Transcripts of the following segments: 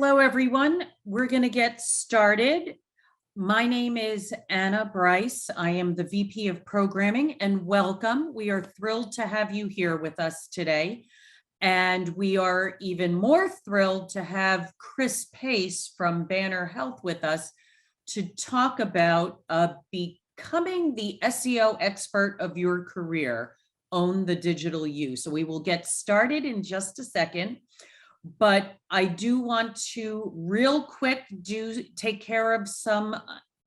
Hello, everyone. We're going to get started. My name is Anna Bryce. I am the VP of Programming, and welcome. We are thrilled to have you here with us today. And we are even more thrilled to have Chris Pace from Banner Health with us to talk about becoming the SEO expert of your career. Own the digital you. So we will get started in just a second. But I do want to real quick take care of some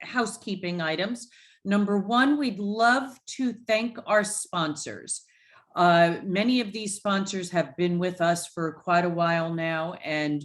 housekeeping items. Number one, we'd love to thank our sponsors. Many of these sponsors have been with us for quite a while now, and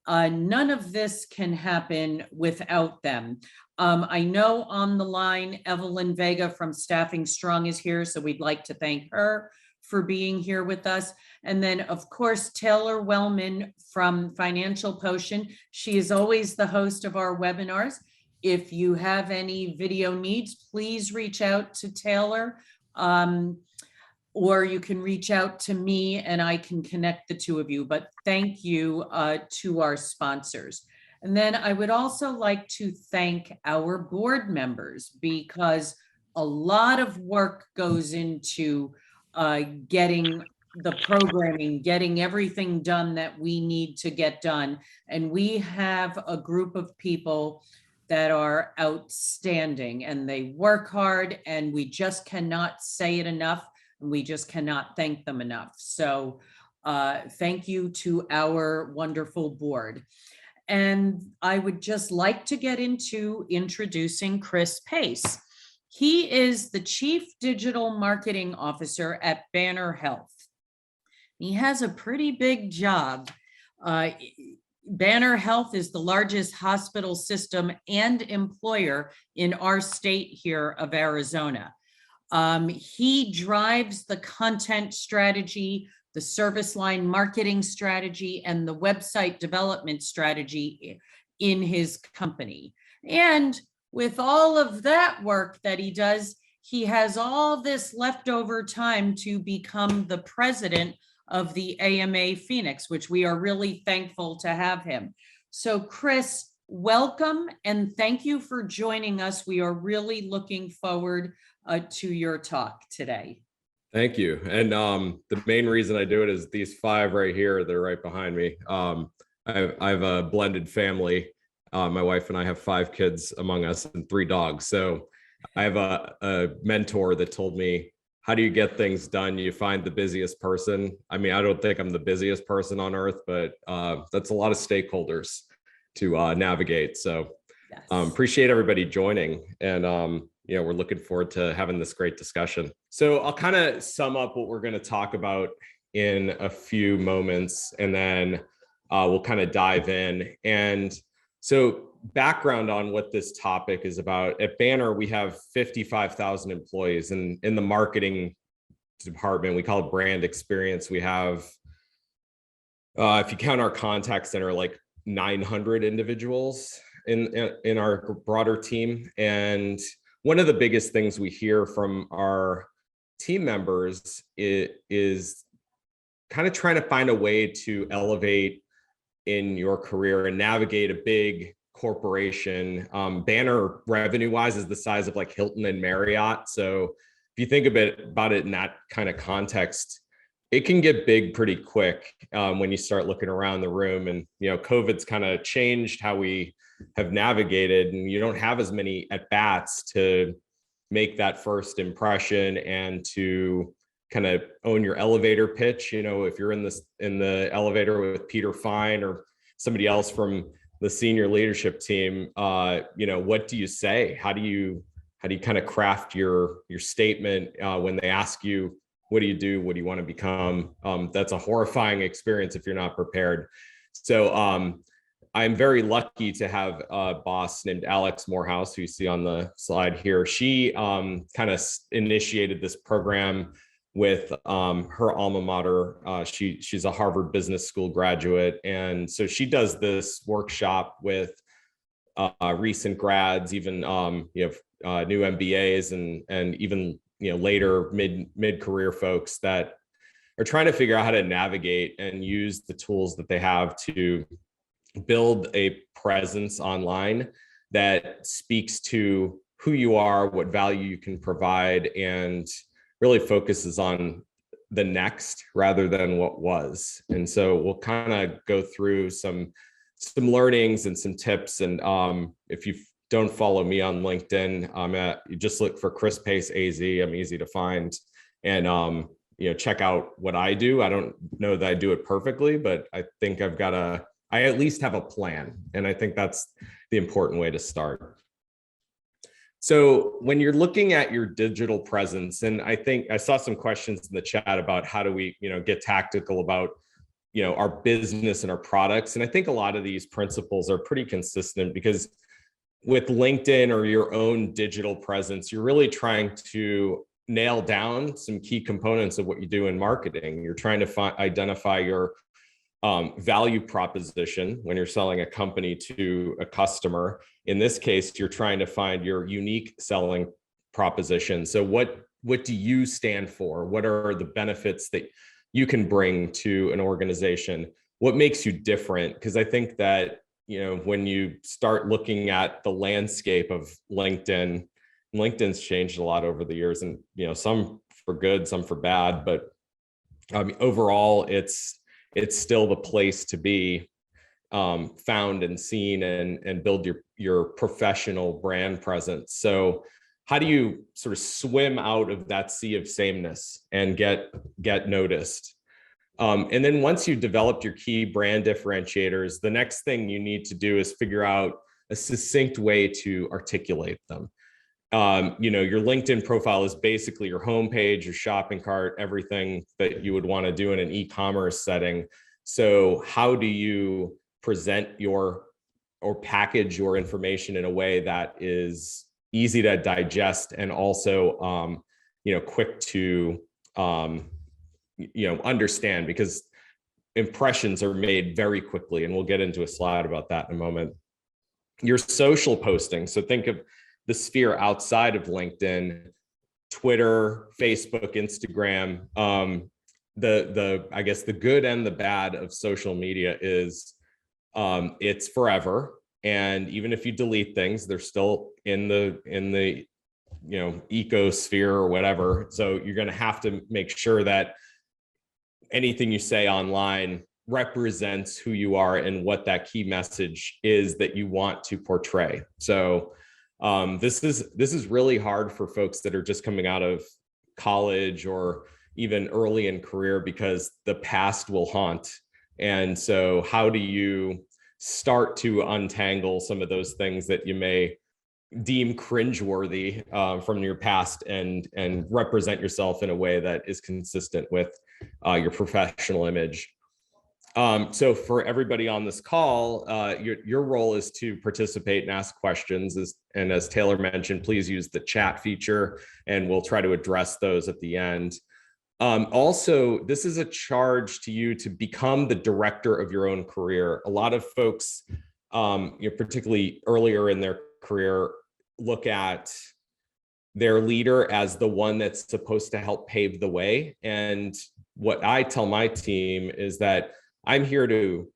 none of this can happen without them. I know on the line, Evelyn Vega from Staffing Strong is here, so we'd like to thank her for being here with us. And then, of course, Taylor Wellman from Financial Potion. She is always the host of our webinars. If you have any video needs, please reach out to Taylor, or you can reach out to me and I can connect the two of you. But thank you to our sponsors. And then I would also like to thank our board members, because a lot of work goes into getting the programming, getting everything done that we need to get done. And we have a group of people that are outstanding and they work hard, and we just cannot say it enough, and we just cannot thank them enough. So thank you to our wonderful board. And I would just like to get into introducing Chris Pace. He is the Chief Digital Marketing Officer at Banner Health. He has a pretty big job. Banner Health is the largest hospital system and employer in our state here of Arizona. He drives the content strategy, the service line marketing strategy, and the website development strategy in his company. And with all of that work that he does, he has all this leftover time to become the president of the AMA Phoenix, which we are really thankful to have him. So Chris, welcome and thank you for joining us. We are really looking forward to your talk today. Thank you. And the main reason I do it is these five right here, they're right behind me. I have a blended family. My wife and I have 5 kids among us and 3 dogs. So I have a mentor that told me, how do you get things done? You find the busiest person. I mean, I don't think I'm the busiest person on earth, but that's a lot of stakeholders to navigate. So yes. Appreciate everybody joining. And we're looking forward to having this great discussion. So I'll kind of sum up what we're going to talk about in a few moments, and then we'll kind of dive in. And so background on what this topic is about. At Banner, we have 55,000 employees, and in the marketing department, we call it brand experience. We have, if you count our contact center, like 900 individuals in our broader team. And one of the biggest things we hear from our team members is kind of trying to find a way to elevate in your career and navigate a big corporation. Banner revenue wise is the size of like Hilton and Marriott. So if you think about it in that kind of context, it can get big pretty quick when you start looking around the room. And COVID's kind of changed how we have navigated, and you don't have as many at bats to make that first impression and to kind of own your elevator pitch. If you're in the elevator with Peter Fine or somebody else from the senior leadership team, what do you say? How do you kind of craft your statement when they ask you, what do you do? What do you want to become? That's a horrifying experience if you're not prepared. So I'm very lucky to have a boss named Alex Morehouse, who you see on the slide here. She kind of initiated this program with her alma mater. She's a Harvard Business School graduate. And so she does this workshop with recent grads, even new MBAs and even later mid-career folks that are trying to figure out how to navigate and use the tools that they have to build a presence online that speaks to who you are, what value you can provide, and really focuses on the next rather than what was. And so we'll kind of go through some learnings and some tips. And if you don't follow me on LinkedIn, you just look for Chris Pace AZ. I'm easy to find. And check out what I do. I don't know that I do it perfectly, but I think I at least have a plan. And I think that's the important way to start. So when you're looking at your digital presence, and I think I saw some questions in the chat about how do we, get tactical about, our business and our products. And I think a lot of these principles are pretty consistent, because with LinkedIn or your own digital presence, you're really trying to nail down some key components of what you do in marketing. You're trying to identify your value proposition when you're selling a company to a customer. In this case, you're trying to find your unique selling proposition. So what do you stand for? What are the benefits that you can bring to an organization? What makes you different? Because I think that, when you start looking at the landscape of LinkedIn's changed a lot over the years, and, some for good, some for bad, but overall it's still the place to be found and seen and build your professional brand presence. So how do you sort of swim out of that sea of sameness and get noticed? And then once you've developed your key brand differentiators, the next thing you need to do is figure out a succinct way to articulate them. Your LinkedIn profile is basically your homepage, your shopping cart, everything that you would want to do in an e-commerce setting. So how do you present or package your information in a way that is easy to digest and also, quick to, understand, because impressions are made very quickly. And we'll get into a slide about that in a moment. Your social posting. So think of the sphere outside of LinkedIn, Twitter, Facebook, Instagram. I guess the good and the bad of social media is it's forever. And even if you delete things, they're still in the ecosphere or whatever. So you're going to have to make sure that anything you say online represents who you are and what that key message is that you want to portray. So this is really hard for folks that are just coming out of college or even early in career, because the past will haunt. And so how do you start to untangle some of those things that you may deem cringeworthy from your past and represent yourself in a way that is consistent with your professional image? So for everybody on this call, your role is to participate and ask questions. And as Taylor mentioned, please use the chat feature and we'll try to address those at the end. Also, this is a charge to you to become the director of your own career. A lot of folks, particularly earlier in their career, look at their leader as the one that's supposed to help pave the way. And what I tell my team is that I'm here to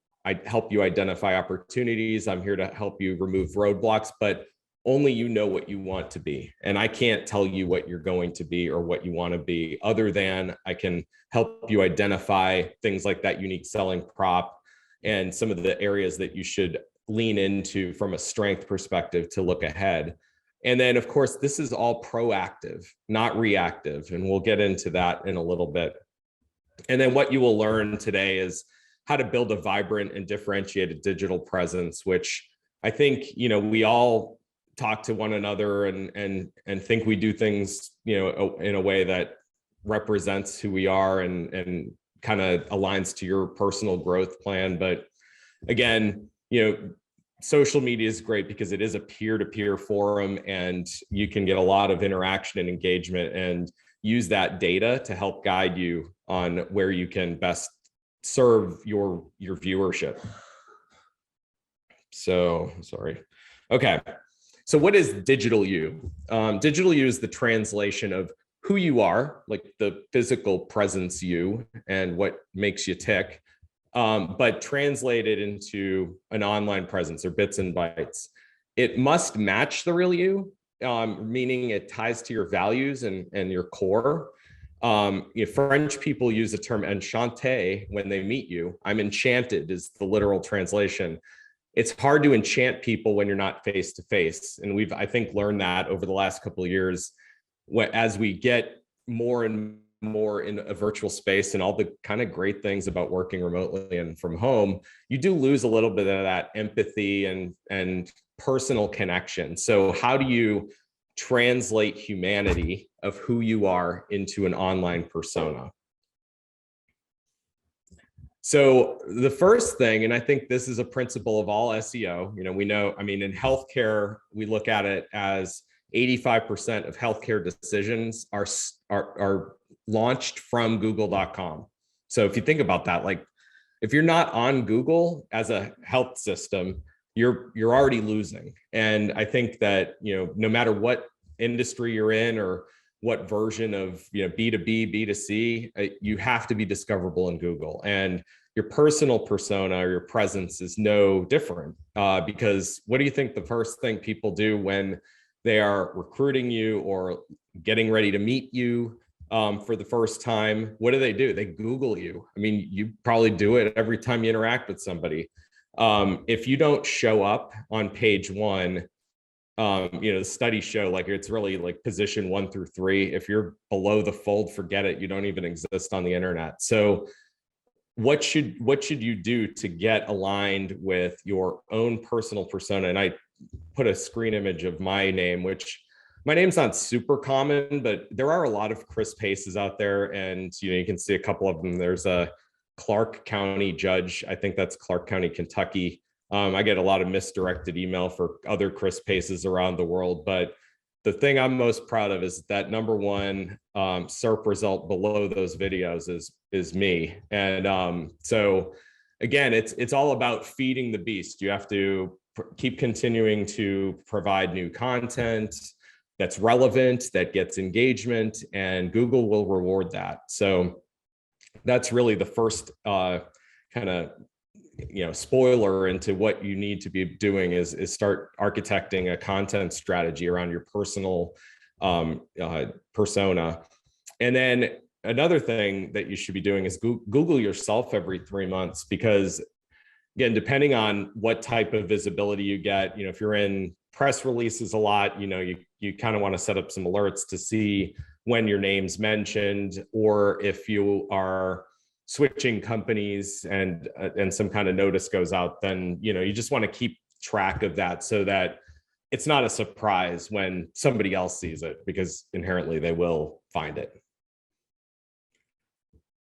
help you identify opportunities. I'm here to help you remove roadblocks, but only you know what you want to be. And I can't tell you what you're going to be or what you want to be, other than I can help you identify things like that unique selling prop and some of the areas that you should lean into from a strength perspective to look ahead. And then, of course, this is all proactive, not reactive. And we'll get into that in a little bit. And then what you will learn today is how to build a vibrant and differentiated digital presence, which I think, we all talk to one another and think we do things, in a way that represents who we are and kind of aligns to your personal growth plan. But again, social media is great because it is a peer-to-peer forum, and you can get a lot of interaction and engagement and use that data to help guide you on where you can best serve your viewership. So, sorry. Okay. So what is digital you? Digital you is the translation of who you are, like the physical presence you and what makes you tick, but translated into an online presence or bits and bytes. It must match the real you, meaning it ties to your values and your core. French people use the term enchanté when they meet you. I'm enchanted is the literal translation. It's hard to enchant people when you're not face to face. And we've, I think, learned that over the last couple of years as we get more and more in a virtual space and all the kind of great things about working remotely and from home, you do lose a little bit of that empathy and personal connection. So how do you translate humanity of who you are into an online persona? So the first thing, and I think this is a principle of all SEO, we know, I mean, in healthcare, we look at it as 85% of healthcare decisions are launched from google.com. So if you think about that, like if you're not on Google as a health system, you're already losing. And I think that, no matter what industry you're in or what version of B2B, B2C, you have to be discoverable in Google. And your personal persona or your presence is no different, because what do you think the first thing people do when they are recruiting you or getting ready to meet you for the first time? What do? They Google you. I mean, you probably do it every time you interact with somebody. If you don't show up on page one, the studies show like it's really like position 1 through 3. If you're below the fold, forget it. You don't even exist on the internet. So what should you do to get aligned with your own personal persona? And I put a screen image of my name, which my name's not super common, but there are a lot of Chris Paces out there. And, you can see a couple of them. There's a Clark County judge. I think that's Clark County, Kentucky. I get a lot of misdirected email for other Chris Paces around the world, but the thing I'm most proud of is that number one SERP result below those videos is me. And so again, it's all about feeding the beast. You have to keep continuing to provide new content that's relevant, that gets engagement, and Google will reward that. So that's really the first kind of spoiler into what you need to be doing is start architecting a content strategy around your personal persona. And then another thing that you should be doing is Google yourself every 3 months, because again, depending on what type of visibility you get, if you're in press releases a lot, you kind of want to set up some alerts to see when your name's mentioned, or if you are switching companies and some kind of notice goes out, then you just want to keep track of that so that it's not a surprise when somebody else sees it, because inherently they will find it.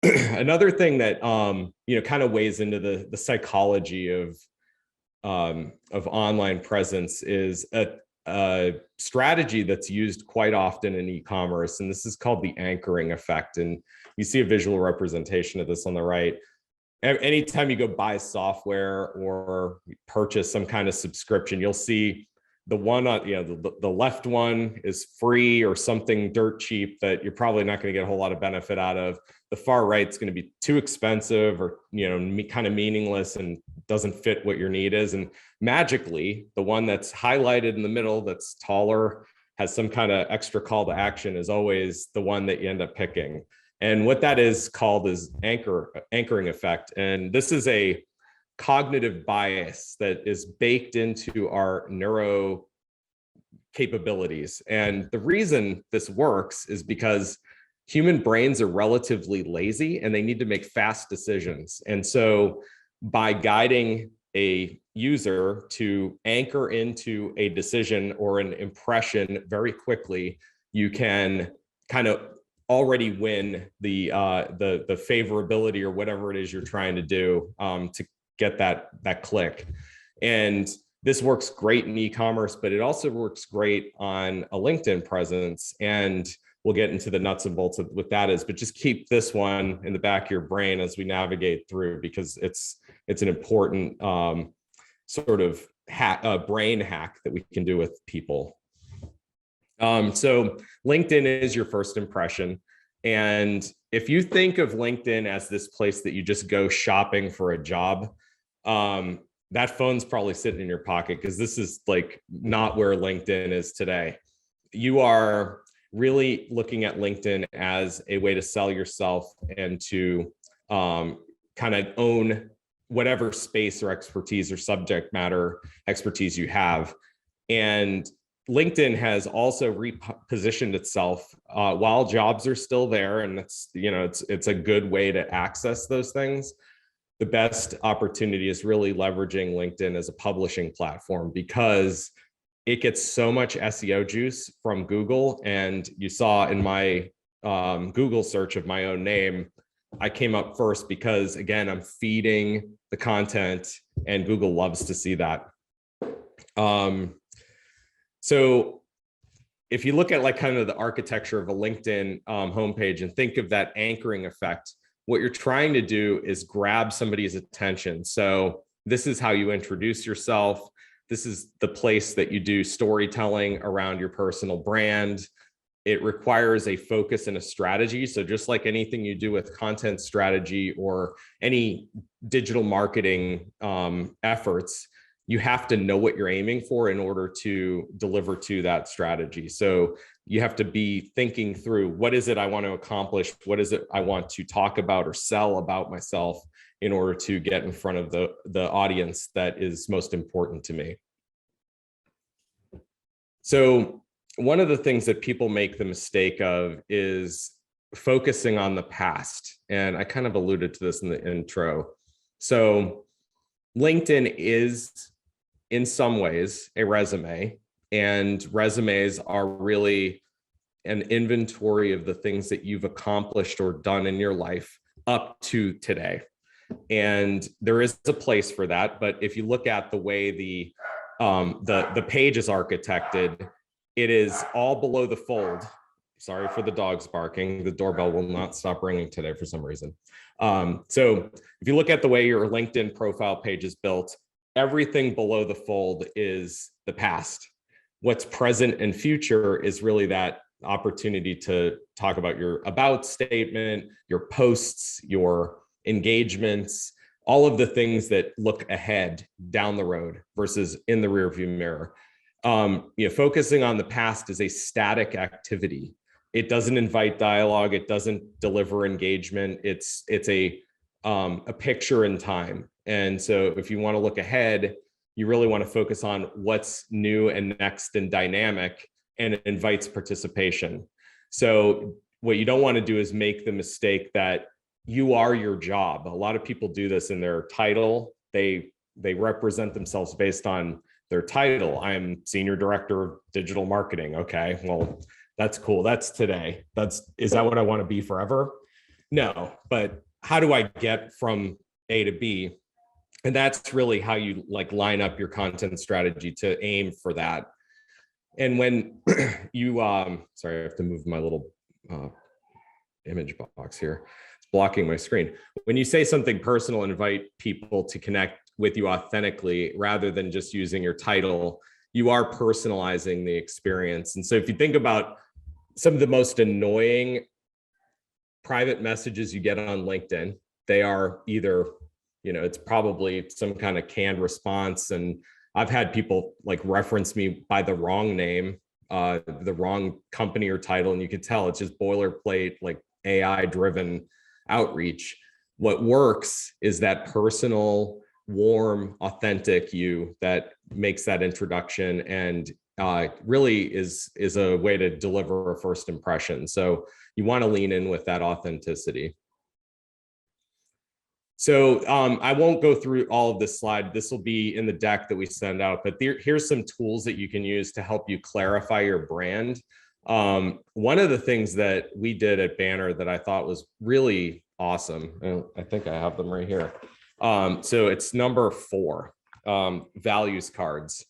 Another thing that kind of weighs into the psychology of online presence is a strategy that's used quite often in e-commerce, and this is called the anchoring effect. And you see a visual representation of this on the right. Anytime you go buy software or purchase some kind of subscription, you'll see the one on the left one is free or something dirt cheap that you're probably not going to get a whole lot of benefit out of. The far right is going to be too expensive or kind of meaningless and doesn't fit what your need is. And magically, the one that's highlighted in the middle that's taller, has some kind of extra call to action, is always the one that you end up picking. And what that is called is anchoring effect. And this is a cognitive bias that is baked into our neuro capabilities. And the reason this works is because human brains are relatively lazy and they need to make fast decisions. And so by guiding a user to anchor into a decision or an impression very quickly, you can kind of already win the favorability or whatever it is you're trying to do to get that click. And this works great in e-commerce, but it also works great on a LinkedIn presence. And we'll get into the nuts and bolts of what that is, but just keep this one in the back of your brain as we navigate through, because it's an important sort of brain hack that we can do with people. So LinkedIn is your first impression. And if you think of LinkedIn as this place that you just go shopping for a job, that phone's probably sitting in your pocket, because this is like not where LinkedIn is today. You are really looking at LinkedIn as a way to sell yourself and to kind of own whatever space or expertise or subject matter expertise you have. And LinkedIn has also repositioned itself while jobs are still there, and it's a good way to access those things. The best opportunity is really leveraging LinkedIn as a publishing platform, because it gets so much SEO juice from Google. And you saw in my Google search of my own name, I came up first because, again, I'm feeding the content and Google loves to see that. So if you look at like kind of the architecture of a LinkedIn homepage and think of that anchoring effect, what you're trying to do is grab somebody's attention. So this is how you introduce yourself. This is the place that you do storytelling around your personal brand. It requires a focus and a strategy. So just like anything you do with content strategy or any digital marketing efforts, you have to know what you're aiming for in order to deliver to that strategy. So you have to be thinking through, what is it I want to accomplish? What is it I want to talk about or sell about myself in order to get in front of the audience that is most important to me? So one of the things that people make the mistake of is focusing on the past. And I kind of alluded to this in the intro. So LinkedIn is, in some ways, a resume, and resumes are really an inventory of the things that you've accomplished or done in your life up to today. And there is a place for that, but if you look at the way the page is architected, it is all below the fold. Sorry for the dogs barking. The doorbell will not stop ringing today for some reason. So if you look at the way your LinkedIn profile page is built, everything below the fold is the past. What's present and future is really that opportunity to talk about your about statement, your posts, your engagements, all of the things that look ahead down the road versus in the rearview mirror. Focusing on the past is a static activity. It doesn't invite dialogue. It doesn't deliver engagement. It's a picture in time. And so if you want to look ahead, you really want to focus on what's new and next and dynamic, and it invites participation. So what you don't want to do is make the mistake that you are your job. A lot of people do this in their title. They represent themselves based on their title. I'm Senior Director of Digital Marketing. Okay, well, that's cool. That's today. Is that what I want to be forever? No, but how do I get from A to B? And that's really how you like line up your content strategy to aim for that. And when you, sorry, I have to move my little image box here. It's blocking my screen. When you say something personal and invite people to connect with you authentically, rather than just using your title, you are personalizing the experience. And so if you think about some of the most annoying private messages you get on LinkedIn, they are either, it's probably some kind of canned response. And I've had people like reference me by the wrong name, the wrong company or title, and you could tell it's just boilerplate, like AI driven outreach. What works is that personal, warm, authentic you that makes that introduction, and really is a way to deliver a first impression. So you want to lean in with that authenticity. So I won't go through all of this slide. This will be in the deck that we send out, but here's some tools that you can use to help you clarify your brand. One of the things that we did at Banner that I thought was really awesome, and I think I have them right here. So it's number 4, values cards.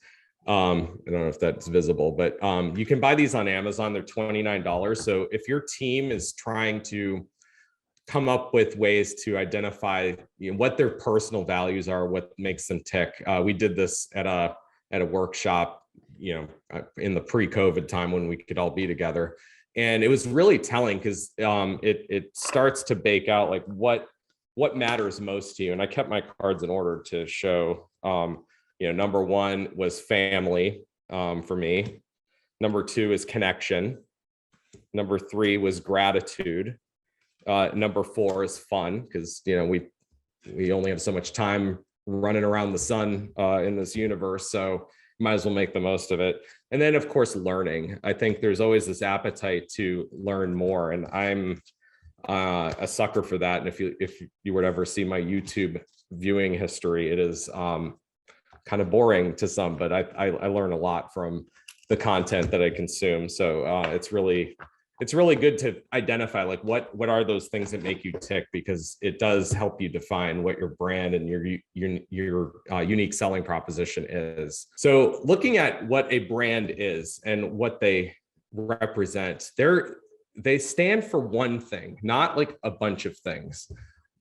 I don't know if that's visible, but you can buy these on Amazon. They're $29. So if your team is trying to come up with ways to identify what their personal values are, what makes them tick. We did this at a workshop, in the pre-COVID time when we could all be together. And it was really telling because it starts to bake out like what matters most to you. And I kept my cards in order to show, number one was family for me. Number two is connection. Number three was gratitude. Number four is fun because we only have so much time running around the sun in this universe, so might as well make the most of it. And then of course learning. I think there's always this appetite to learn more, and I'm a sucker for that. And if you were to ever see my YouTube viewing history, it is kind of boring to some, but I learn a lot from the content that I consume. So it's really good to identify like what are those things that make you tick, because it does help you define what your brand and your unique selling proposition is. So looking at what a brand is and what they represent, they stand for one thing, not like a bunch of things.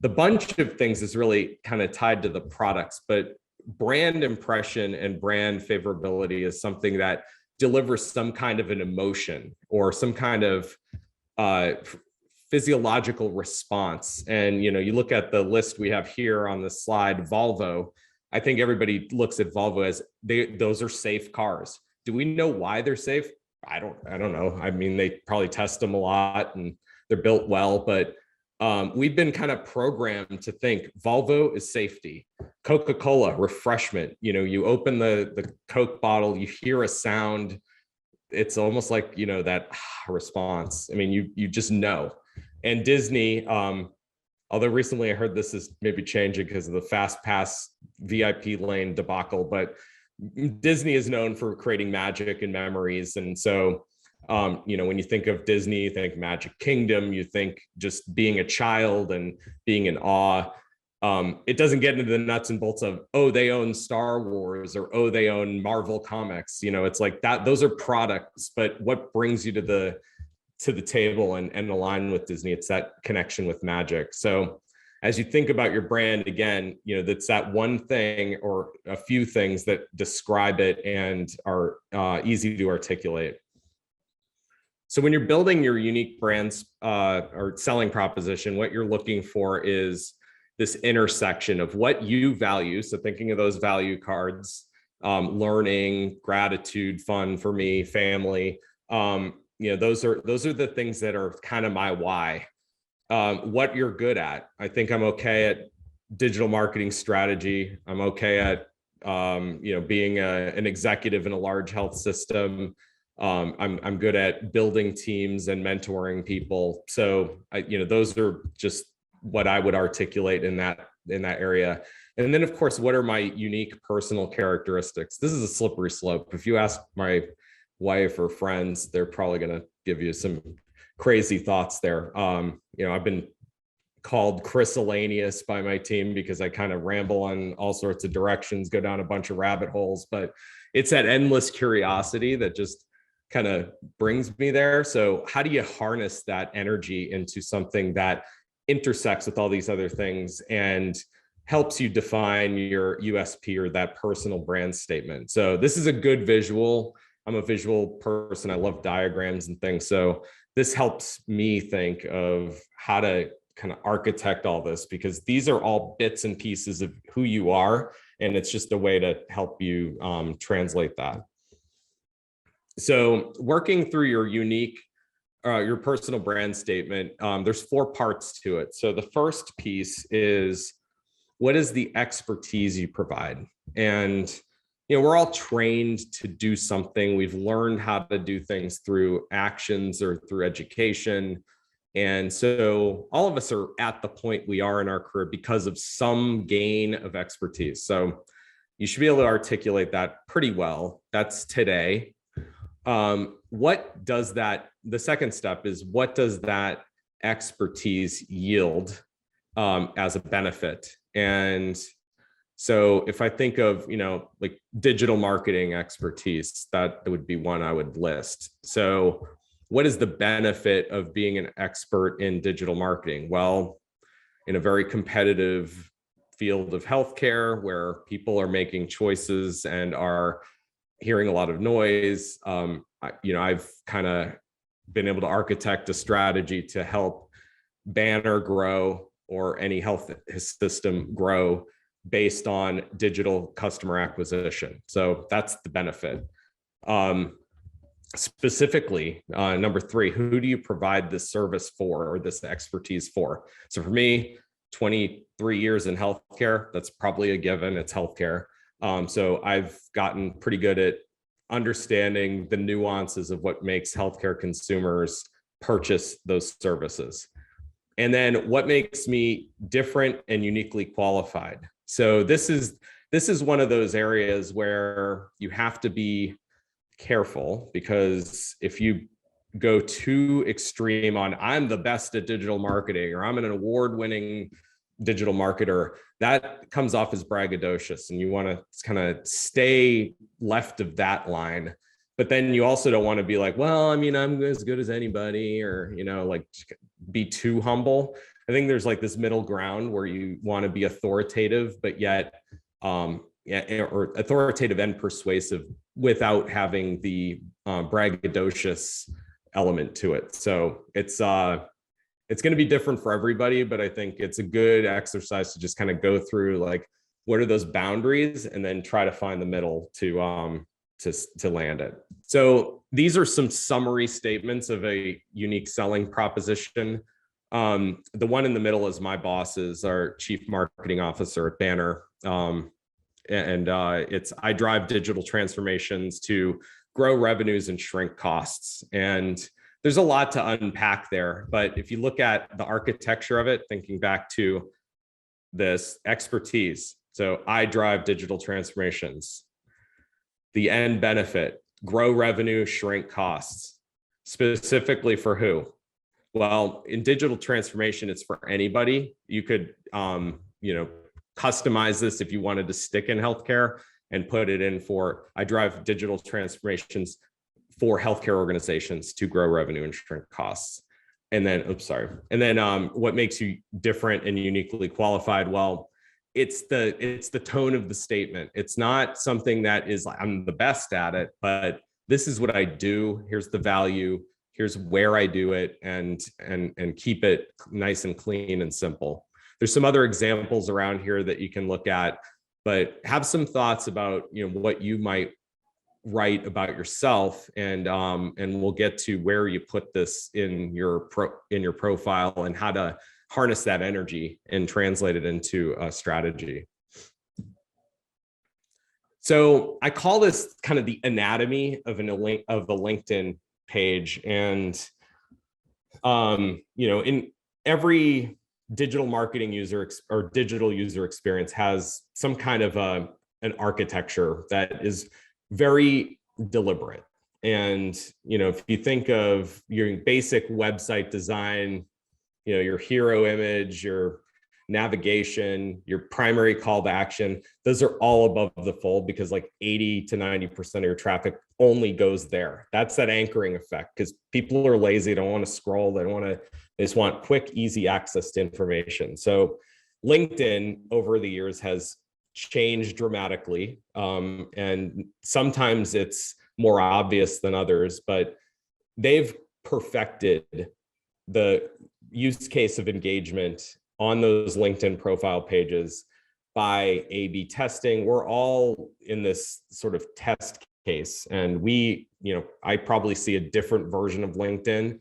The bunch of things is really kind of tied to the products, but brand impression and brand favorability is something that delivers some kind of an emotion or some kind of physiological response. And you look at the list we have here on the slide, Volvo. I think everybody looks at Volvo as those are safe cars. Do we know why they're safe? I don't know. I mean, they probably test them a lot and they're built well, but we've been kind of programmed to think Volvo is safety. Coca-Cola, refreshment. You open the Coke bottle, you hear a sound. It's almost like, that response. I mean, you just know. And Disney, although recently I heard this is maybe changing because of the Fast Pass VIP lane debacle, but Disney is known for creating magic and memories. And so, when you think of Disney, you think Magic Kingdom, you think just being a child and being in awe. It doesn't get into the nuts and bolts of, oh, they own Star Wars or, oh, they own Marvel Comics. It's like that. Those are products, but what brings you to the table and align with Disney? It's that connection with magic. So as you think about your brand, again, that's that one thing or a few things that describe it and are easy to articulate. So when you're building your unique brands or selling proposition, what you're looking for is this intersection of what you value. So thinking of those value cards, learning, gratitude, fun for me, family. Those are the things that are kind of my why. What you're good at. I think I'm okay at digital marketing strategy. I'm okay at being an executive in a large health system. I'm good at building teams and mentoring people. So those are just what I would articulate in that area. And then of course, what are my unique personal characteristics? This is a slippery slope. If you ask my wife or friends, they're probably going to give you some crazy thoughts there. I've been called Chrysolaneous by my team because I kind of ramble on all sorts of directions, go down a bunch of rabbit holes, but it's that endless curiosity that just kind of brings me there. So how do you harness that energy into something that intersects with all these other things and helps you define your USP or that personal brand statement? So this is a good visual. I'm a visual person. I love diagrams and things. So this helps me think of how to kind of architect all this, because these are all bits and pieces of who you are. And it's just a way to help you translate that. So working through your unique, your personal brand statement, there's 4 parts to it. So the first piece is, what is the expertise you provide? And we're all trained to do something. We've learned how to do things through actions or through education. And so all of us are at the point we are in our career because of some gain of expertise. So you should be able to articulate that pretty well. That's today. What does that, the second step is, what does that expertise yield as a benefit? And so if I think of, like digital marketing expertise, that would be one I would list. So what is the benefit of being an expert in digital marketing? Well, in a very competitive field of healthcare where people are making choices and are hearing a lot of noise, I've kind of been able to architect a strategy to help Banner grow or any health system grow based on digital customer acquisition. So that's the benefit. Specifically, number three, who do you provide this service for or this expertise for? So for me, 23 years in healthcare, that's probably a given. It's healthcare. So I've gotten pretty good at understanding the nuances of what makes healthcare consumers purchase those services. And then what makes me different and uniquely qualified. So this is one of those areas where you have to be careful, because if you go too extreme on I'm the best at digital marketing or I'm an award-winning digital marketer, that comes off as braggadocious, and you want to kind of stay left of that line. But then you also don't want to be like, well, I mean, I'm as good as anybody, or, like be too humble. I think there's like this middle ground where you want to be authoritative, but yet, or authoritative and persuasive without having the braggadocious element to it. So it's going to be different for everybody, but I think it's a good exercise to just kind of go through like, what are those boundaries, and then try to find the middle to land it. So these are some summary statements of a unique selling proposition. The one in the middle is my boss, is our chief marketing officer at Banner. It's I drive digital transformations to grow revenues and shrink costs. And there's a lot to unpack there. But if you look at the architecture of it, thinking back to this expertise, so I drive digital transformations. The end benefit, grow revenue, shrink costs. Specifically for who? Well, in digital transformation, it's for anybody. You could, customize this if you wanted to stick in healthcare and put it in for, I drive digital transformations for healthcare organizations to grow revenue and shrink costs. And then, what makes you different and uniquely qualified? Well, it's the tone of the statement. It's not something that is like, I'm the best at it, but this is what I do. Here's the value. Here's where I do it, and keep it nice and clean and simple. There's some other examples around here that you can look at, but have some thoughts about what you might write about yourself, and we'll get to where you put this in your profile and how to harness that energy and translate it into a strategy. So I call this kind of the anatomy of a LinkedIn page, and in every digital marketing user or digital user experience has some kind of an architecture that is very deliberate. And if you think of your basic website design, your hero image, your navigation, your primary call to action, those are all above the fold, because like 80 to 90% of your traffic only goes there. That's that anchoring effect, because people are lazy, don't want to scroll, they just want quick, easy access to information. So LinkedIn over the years has changed dramatically. And sometimes it's more obvious than others, but they've perfected the use case of engagement on those LinkedIn profile pages by A/B testing. We're all in this sort of test case, and I probably see a different version of LinkedIn.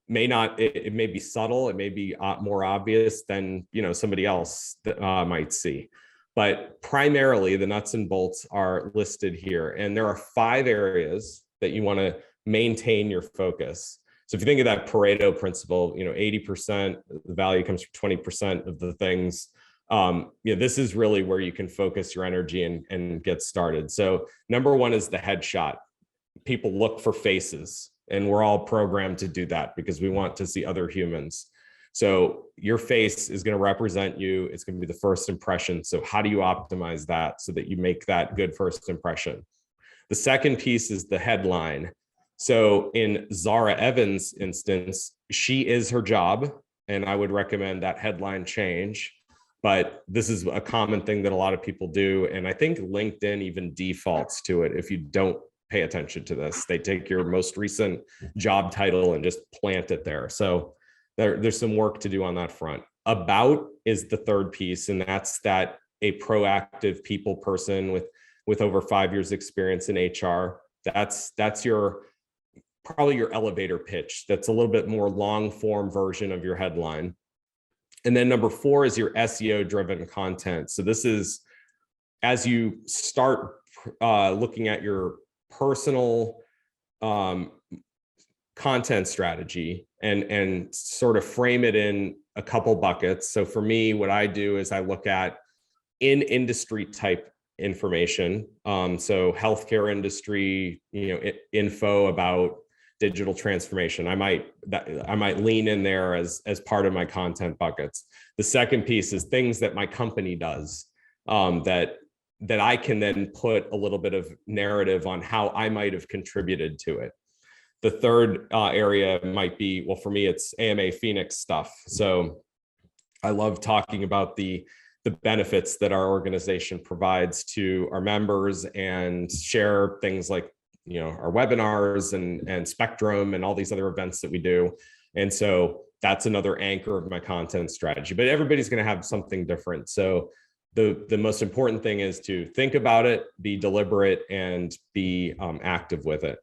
It may be subtle, it may be more obvious than somebody else that might see. But primarily, the nuts and bolts are listed here, and there are 5 areas that you want to maintain your focus. So if you think of that Pareto principle, 80% the value comes from 20% of the things. This is really where you can focus your energy and get started. So number 1 is the headshot. People look for faces, and we're all programmed to do that because we want to see other humans. So your face is going to represent you. It's going to be the first impression. So how do you optimize that so that you make that good first impression? The second piece is the headline. So in Zara Evans' instance, she is her job, and I would recommend that headline change. But this is a common thing that a lot of people do, and I think LinkedIn even defaults to it if you don't pay attention to this. They take your most recent job title and just plant it there. So there's some work to do on that front. About is the third piece, and that's that a proactive people person with over 5 years experience in HR. That's your probably your elevator pitch. That's a little bit more long form version of your headline. And then number 4 is your SEO driven content. So this is as you start looking at your personal content strategy and sort of frame it in a couple buckets. So for me, what I do is I look at in industry type information. So healthcare industry, info about digital transformation. I might lean in there as part of my content buckets. The second piece is things that my company does that I can then put a little bit of narrative on how I might have contributed to it. The third area might be, well, for me, it's AMA Phoenix stuff. So I love talking about the benefits that our organization provides to our members and share things like, our webinars and Spectrum and all these other events that we do. And so that's another anchor of my content strategy, but everybody's going to have something different. So the most important thing is to think about it, be deliberate, and be active with it.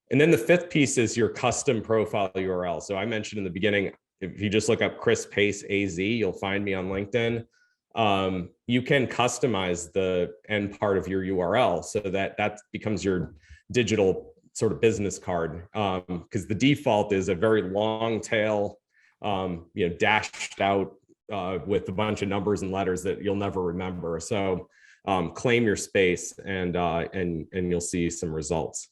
And then the fifth piece is your custom profile URL. So I mentioned in the beginning, if you just look up Chris Pace AZ, you'll find me on LinkedIn. You can customize the end part of your URL so that becomes your digital sort of business card, because the default is a very long tail, dashed out with a bunch of numbers and letters that you'll never remember. So claim your space and you'll see some results.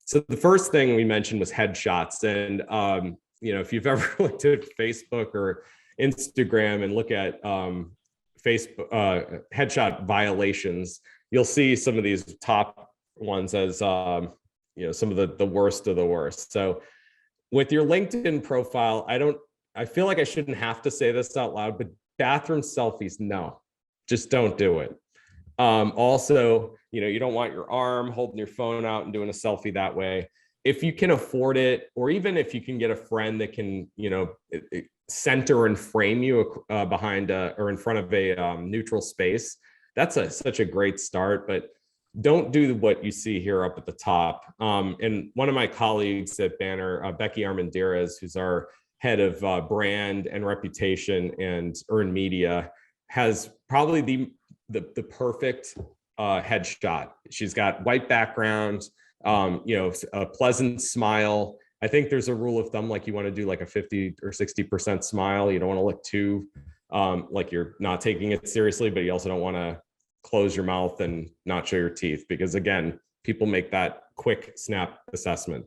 So the first thing we mentioned was headshots. And, if you've ever looked at Facebook or Instagram and look at Facebook headshot violations, you'll see some of these top ones as, some of the worst of the worst. So with your LinkedIn profile, I feel like I shouldn't have to say this out loud, but bathroom selfies, no, just don't do it. Also, you don't want your arm holding your phone out and doing a selfie that way. If you can afford it, or even if you can get a friend that can, center and frame you behind or in front of a neutral space, that's such a great start. But don't do what you see here up at the top. And one of my colleagues at Banner, Becky Armendariz, who's our head of brand and reputation and earned media, has probably the perfect headshot. She's got white background, a pleasant smile. I think there's a rule of thumb, like you want to do like a 50 or 60% smile. You don't want to look too like you're not taking it seriously, but you also don't want to close your mouth and not show your teeth, because again, people make that quick snap assessment.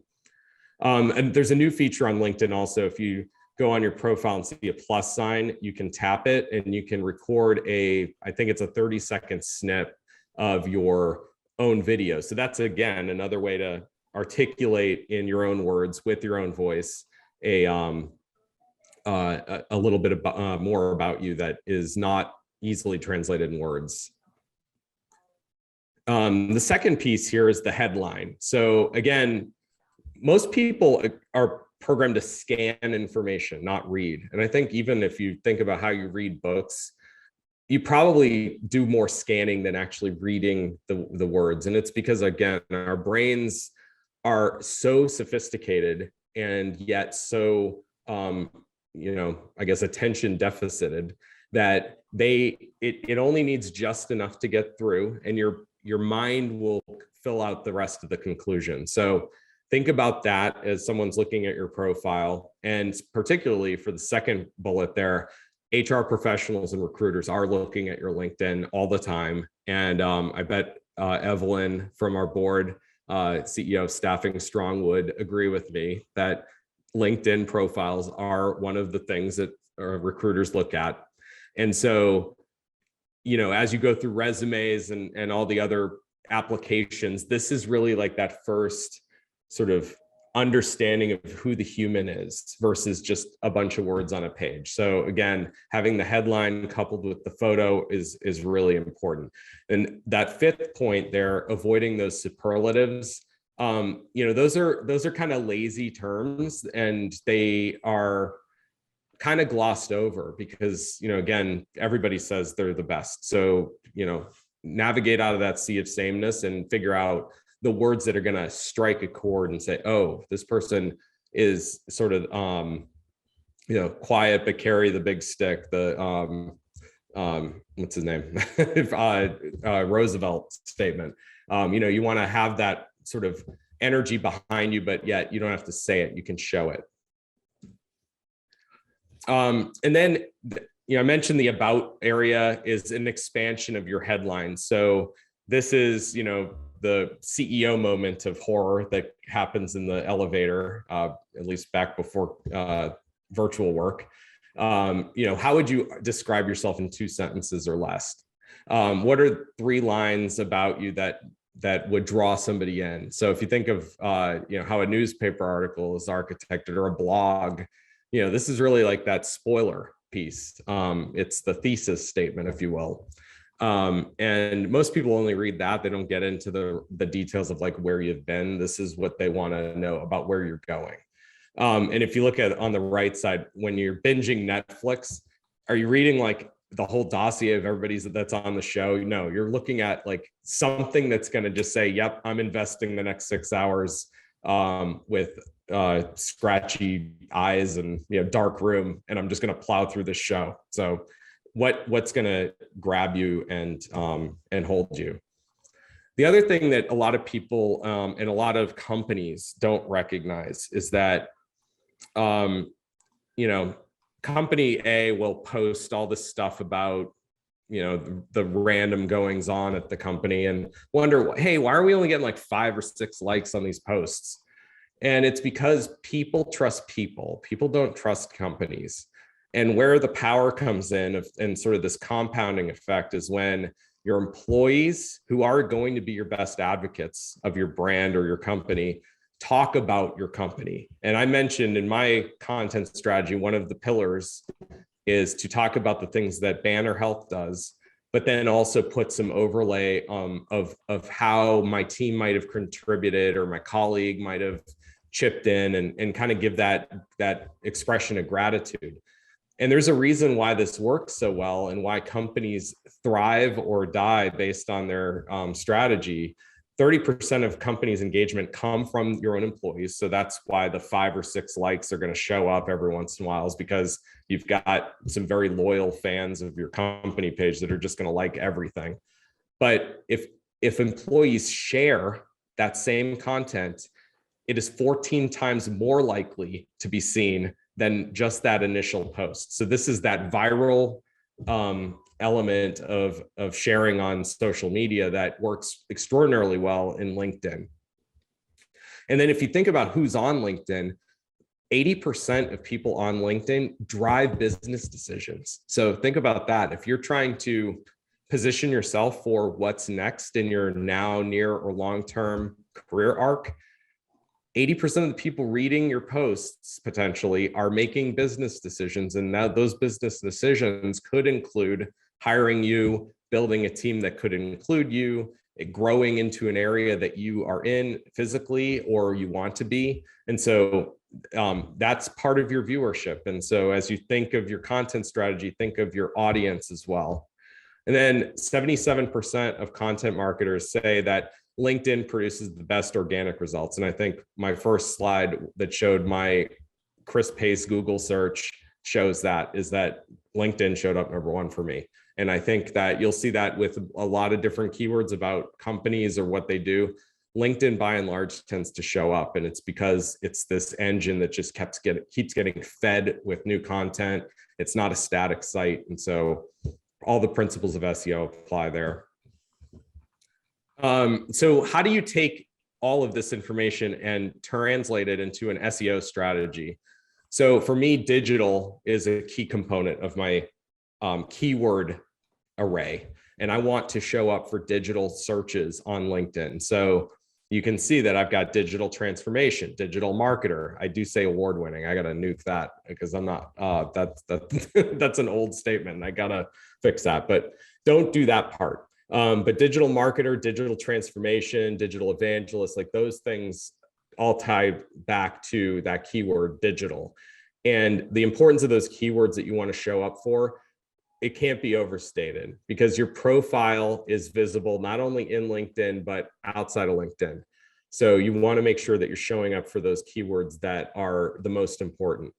And there's a new feature on LinkedIn also. If you go on your profile and see a plus sign, you can tap it and you can record I think it's a 30-second snip of your own video. So that's, again, another way to articulate in your own words with your own voice a little bit more about you that is not easily translated in words. The second piece here is the headline. So again, most people are programmed to scan information, not read. And I think even if you think about how you read books, you probably do more scanning than actually reading the words. And it's because, again, our brains are so sophisticated and yet so, I guess, attention deficited, that it only needs just enough to get through, and your mind will fill out the rest of the conclusion. So think about that as someone's looking at your profile. And particularly for the second bullet there, HR professionals and recruiters are looking at your LinkedIn all the time. And I bet Evelyn from our board, CEO of Staffing Strong, would agree with me that LinkedIn profiles are one of the things that recruiters look at. And so, as you go through resumes and all the other applications, this is really like that first sort of understanding of who the human is versus just a bunch of words on a page. So again, having the headline coupled with the photo is really important. And that fifth point there, avoiding those superlatives, those are kind of lazy terms, and they are kind of glossed over because, again, everybody says they're the best. So, navigate out of that sea of sameness and figure out the words that are going to strike a chord and say, oh, this person is sort of, quiet, but carry the big stick. The, what's his name? Roosevelt statement. You want to have that sort of energy behind you, but yet you don't have to say it. You can show it. And then, I mentioned the about area is an expansion of your headline. So this is, the CEO moment of horror that happens in the elevator, at least back before virtual work. How would you describe yourself in 2 sentences or less? What are 3 lines about you that would draw somebody in? So if you think of, how a newspaper article is architected or a blog, this is really like that spoiler piece. It's the thesis statement, if you will. And most people only read that. They don't get into the details of like where you've been. This is what they want to know about where you're going. And if you look at on the right side, when you're binging Netflix, are you reading like the whole dossier of everybody's that's on the show? No, you're looking at like something that's going to just say, yep, I'm investing the next 6 hours with scratchy eyes and dark room, and I'm just going to plow through this show. So what's going to grab you and hold you? The other thing that a lot of people and a lot of companies don't recognize is that company A will post all this stuff about the random goings on at the company and wonder, hey, why are we only getting like 5 or 6 likes on these posts? And it's because people trust people. People don't trust companies. And where the power comes in and sort of this compounding effect is when your employees, who are going to be your best advocates of your brand or your company, talk about your company. And I mentioned in my content strategy, one of the pillars is to talk about the things that Banner Health does, but then also put some overlay of how my team might have contributed or my colleague might have chipped in and kind of give that expression of gratitude. And there's a reason why this works so well and why companies thrive or die based on their strategy. 30% of companies' engagement come from your own employees. So that's why the 5 or 6 likes are going to show up every once in a while, is because you've got some very loyal fans of your company page that are just going to like everything. But if employees share that same content, it is 14 times more likely to be seen than just that initial post. So this is that viral element of sharing on social media that works extraordinarily well in LinkedIn. And then if you think about who's on LinkedIn, 80% of people on LinkedIn drive business decisions. So think about that. If you're trying to position yourself for what's next in your now, near, or long-term career arc, 80% of the people reading your posts potentially are making business decisions. And now those business decisions could include hiring you, building a team that could include you, growing into an area that you are in physically or you want to be. And so that's part of your viewership. And so as you think of your content strategy, think of your audience as well. And then 77% of content marketers say that LinkedIn produces the best organic results. And I think my first slide that showed my Chris Pace Google search shows that, is that LinkedIn showed up #1 for me. And I think that you'll see that with a lot of different keywords about companies or what they do. LinkedIn by and large tends to show up, and it's because it's this engine that just keeps getting fed with new content. It's not a static site. And so all the principles of SEO apply there. So how do you take all of this information and translate it into an SEO strategy? So for me, digital is a key component of my keyword array, and I want to show up for digital searches on LinkedIn. So you can see that I've got digital transformation, digital marketer. I do say award winning. I got to nuke that because I'm not, that's an old statement. I got to fix that, but don't do that part. But digital marketer, digital transformation, digital evangelist, like those things all tie back to that keyword digital. And the importance of those keywords that you want to show up for, it can't be overstated because your profile is visible not only in LinkedIn, but outside of LinkedIn. So you want to make sure that you're showing up for those keywords that are the most important.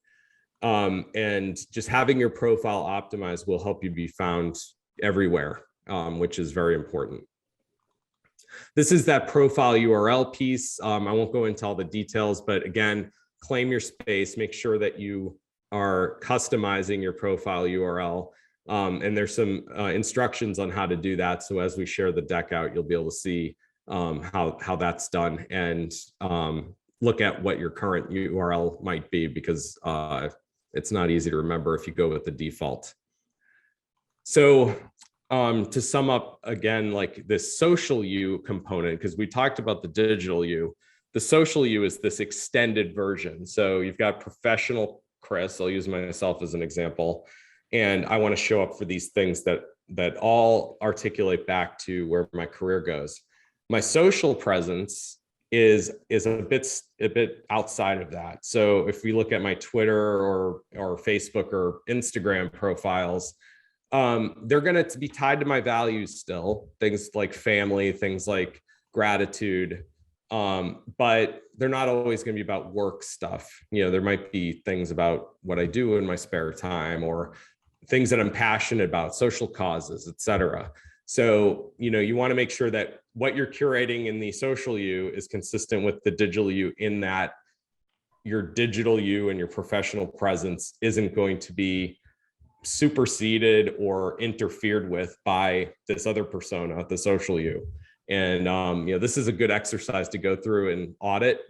And just having your profile optimized will help you be found everywhere, which is very important. This is that profile URL piece. I won't go into all the details, but again, claim your space, make sure that you are customizing your profile URL. And there's some instructions on how to do that. So as we share the deck out, you'll be able to see how that's done and look at what your current URL might be because it's not easy to remember if you go with the default. So to sum up again, like this social U component, because we talked about the digital U, the social U is this extended version. So you've got professional Chris, I'll use myself as an example. And I want to show up for these things that all articulate back to where my career goes. My social presence is a bit outside of that. So if we look at my Twitter or Facebook or Instagram profiles, they're going to be tied to my values still, things like family, things like gratitude, but they're not always going to be about work stuff. You know, there might be things about what I do in my spare time or things that I'm passionate about, social causes, et cetera. So, you know, you want to make sure that what you're curating in the social U is consistent with the digital U in that your digital U and your professional presence isn't going to be superseded or interfered with by this other persona, the social U. And, you know, this is a good exercise to go through and audit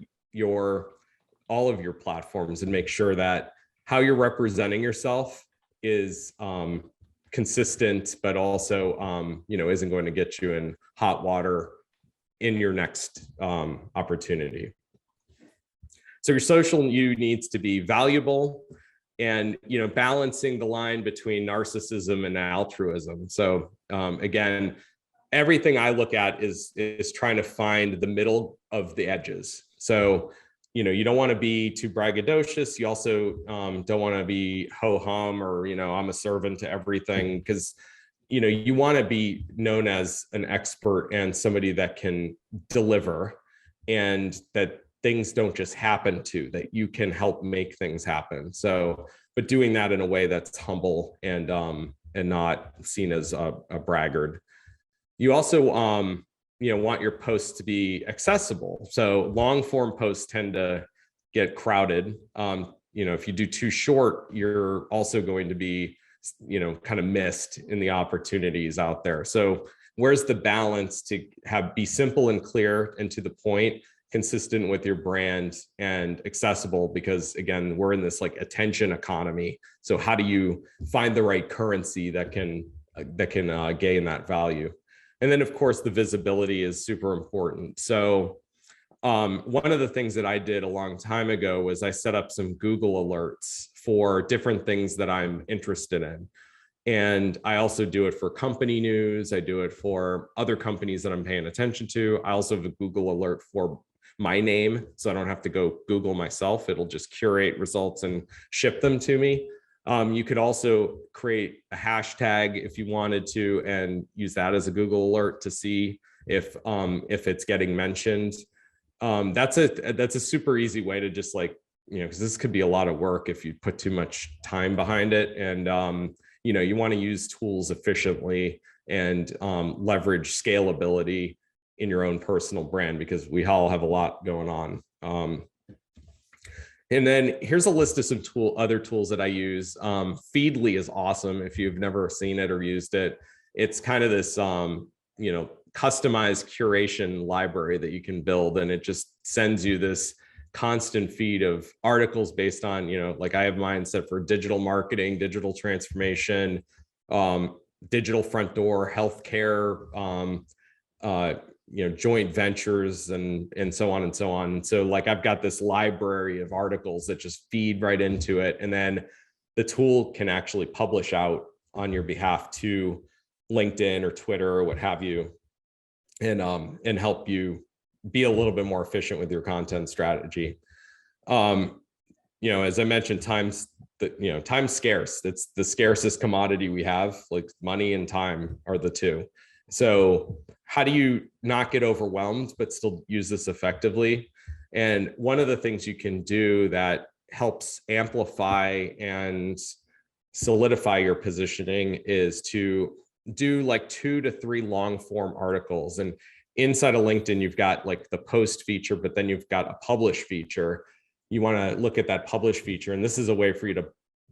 all of your platforms and make sure that how you're representing yourself is consistent, but also, you know, isn't going to get you in hot water in your next opportunity. So your social U needs to be valuable and, you know, balancing the line between narcissism and altruism. So again, everything I look at is trying to find the middle of the edges. So, you know, you don't want to be too braggadocious. You also don't want to be ho-hum or, you know, I'm a servant to everything because, you know, you want to be known as an expert and somebody that can deliver and that things don't just happen to, that you can help make things happen. So, but doing that in a way that's humble and not seen as a braggart. You also, you know, want your posts to be accessible. So long form posts tend to get crowded. You know, if you do too short, you're also going to be, you know, kind of missed in the opportunities out there. So where's the balance to be simple and clear and to the point, consistent with your brand and accessible? Because again, we're in this like attention economy. So how do you find the right currency that can gain that value? And then, of course, the visibility is super important. So one of the things that I did a long time ago was I set up some Google alerts for different things that I'm interested in. And I also do it for company news. I do it for other companies that I'm paying attention to. I also have a Google alert for my name, so I don't have to go Google myself. It'll just curate results and ship them to me. You could also create a hashtag if you wanted to and use that as a Google alert to see if it's getting mentioned. That's a super easy way to just like, you know, because this could be a lot of work if you put too much time behind it. And, you know, you want to use tools efficiently and leverage scalability in your own personal brand because we all have a lot going on. And then here's a list of some other tools that I use. Feedly is awesome if you've never seen it or used it. It's kind of this, you know, customized curation library that you can build, and it just sends you this constant feed of articles based on, you know, like I have mine set for digital marketing, digital transformation, digital front door, healthcare, joint ventures and so on and so on. And so like I've got this library of articles that just feed right into it, and then the tool can actually publish out on your behalf to LinkedIn or Twitter or what have you, and help you be a little bit more efficient with your content strategy. As I mentioned, time's scarce. It's the scarcest commodity we have. Like money and time are the two. So how do you not get overwhelmed but still use this effectively? And one of the things you can do that helps amplify and solidify your positioning is to do like 2 to 3 long form articles. And inside of LinkedIn, you've got like the post feature, but then you've got a publish feature. You want to look at that publish feature. And this is a way for you to